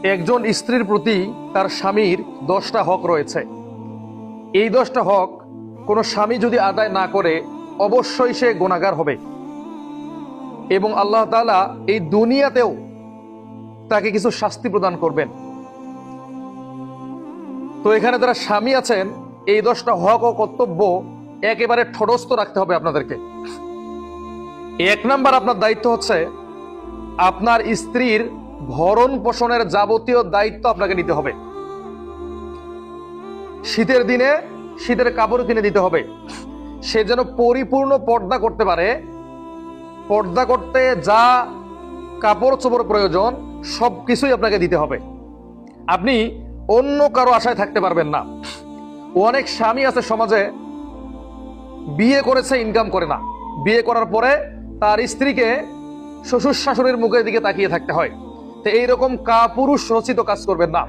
একজন স্ত্রীর প্রতি তার স্বামীর 10টা হক রয়েছে। এই 10টা হক কোনো স্বামী যদি আদায় না করে অবশ্যই সে গুনাহগার হবে এবং আল্লাহ তাআলা এই দুনিয়াতেও তাকে কিছু শাস্তি প্রদান করবেন। তো এখানে যারা স্বামী আছেন, এই 10টা হক ও কর্তব্য একেবারে ঠোঁটস্থ রাখতে হবে আপনাদেরকে। 1 নাম্বার আপনার দায়িত্ব হচ্ছে আপনার স্ত্রীর ভরণ পোষণের যাবতীয় দায়িত্ব আপনাকে নিতে হবে। শীতের দিনে শীতের কাপড় কিনে দিতে হবে, সে যেন পরিপূর্ণ পর্দা করতে পারে। পর্দা করতে যা কাপড় চোপড় প্রয়োজন সবকিছুই আপনাকে দিতে হবে। আপনি অন্য কারো আশায় থাকতে পারবেন না। অনেক স্বামী আছে সমাজে, বিয়ে করেছে ইনকাম করে না, বিয়ে করার পরে তার স্ত্রীকে শ্বশুর শাশুড়ির মুখের দিকে তাকিয়ে থাকতে হয়। তো এইরকম কাপুরুষ রচিত কাজ করবেন না।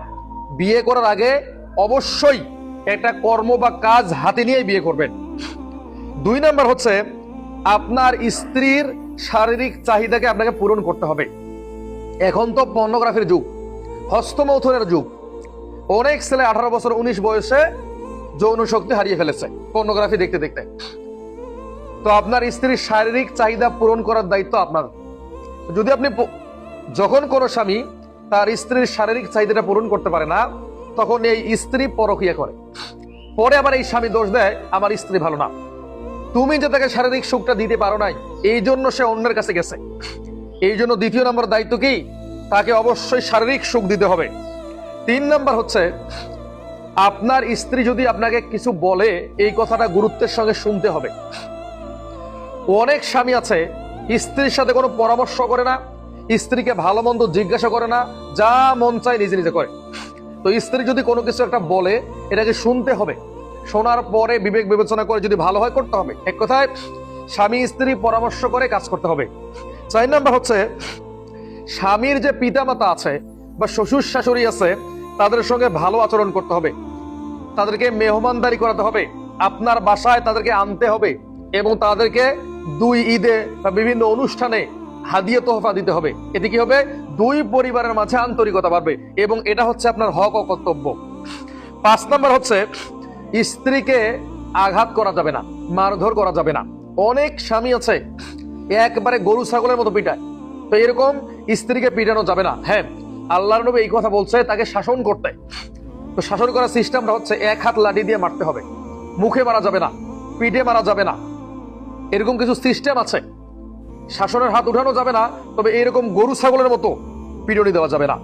বিয়ে করার আগে অবশ্যই একটা কর্ম বা কাজ হাতে নিয়ে বিয়ে করবেন। 2 নাম্বার হচ্ছে আপনার স্ত্রীর শারীরিক চাহিদাকে আপনাকে পূরণ করতে হবে। এখন তো পর্নোগ্রাফির যুগ, হস্তমৈথুনের যুগ। অনেক ছেলে 18 বছর 19 বয়সে যৌন শক্তি হারিয়ে ফেলেছে পর্নোগ্রাফি দেখতে দেখতে। তো আপনার স্ত্রীর শারীরিক চাহিদা পূরণ করার দায়িত্ব আপনার। যদি আপনি যখন কোনো স্বামী তার স্ত্রীর শারীরিক চাহিদাটা পূরণ করতে পারে না, তখন এই স্ত্রী পরকীয়া করে, পরে আবার এই স্বামী দোষ দেয় আমার স্ত্রী ভালো না, তুমি যে তাকে শারীরিক সুখটা দিতে পারো নাই, এই জন্য সে অন্যের কাছে গেছে। এই জন্য 2 নম্বর দায়িত্ব কি, তাকে অবশ্যই শারীরিক সুখ দিতে হবে। 3 নাম্বার হচ্ছে আপনার স্ত্রী যদি আপনাকে কিছু বলে, এই কথাটা গুরুত্বের সঙ্গে শুনতে হবে। অনেক স্বামী আছে স্ত্রীর সাথে কোনো পরামর্শ করে না, স্ত্রীকে ভালো মন্দ জিজ্ঞাসা করে না, যা মন চায় নিজে নিজে করে। তো স্ত্রী যদি কোনো কিছু একটা বলে, এটাকে শুনতে হবে, শোনার পরে বিবেক বিবেচনা করে যদি ভালো হয় করতে হবে। এক কথায় স্বামী স্ত্রী পরামর্শ করে কাজ করতে হবে। 4 নাম্বার হচ্ছে স্বামীর যে পিতামাতা আছে বা শ্বশুর শাশুড়ি আছে, তাদের সঙ্গে ভালো আচরণ করতে হবে, তাদেরকে মেহমানদারি করাতে হবে, আপনার বাসায় তাদেরকে আনতে হবে এবং তাদেরকে 2 ঈদে বা বিভিন্ন অনুষ্ঠানে হাদিয়া তোহফা দিতে হবে। এতে কি হবে, 2 পরিবারের মাঝে আন্তরিকতা বাড়বে এবং এটা হচ্ছে আপনার হক ও কর্তব্য। 5 নাম্বার হচ্ছে স্ত্রীকে আঘাত করা যাবে না, মারধর করা যাবে না। অনেক স্বামী আছে একবারে গরু ছাগলের মতো পিটায়, তো এরকম স্ত্রীকে পিটানো যাবে না। হ্যাঁ, আল্লাহর নবী এই কথা বলছে তাকে শাসন করতে। তো শাসন করার সিস্টেমটা হচ্ছে 1 হাত লাঠি দিয়ে মারতে হবে, মুখে মারা যাবে না, পিঠে মারা যাবে না, এরকম কিছু সিস্টেম আছে। শাসনের হাত উঠানো যাবে না, তবে এরকম গরু ছাগলের মতো পিটুনি দেওয়া যাবে না।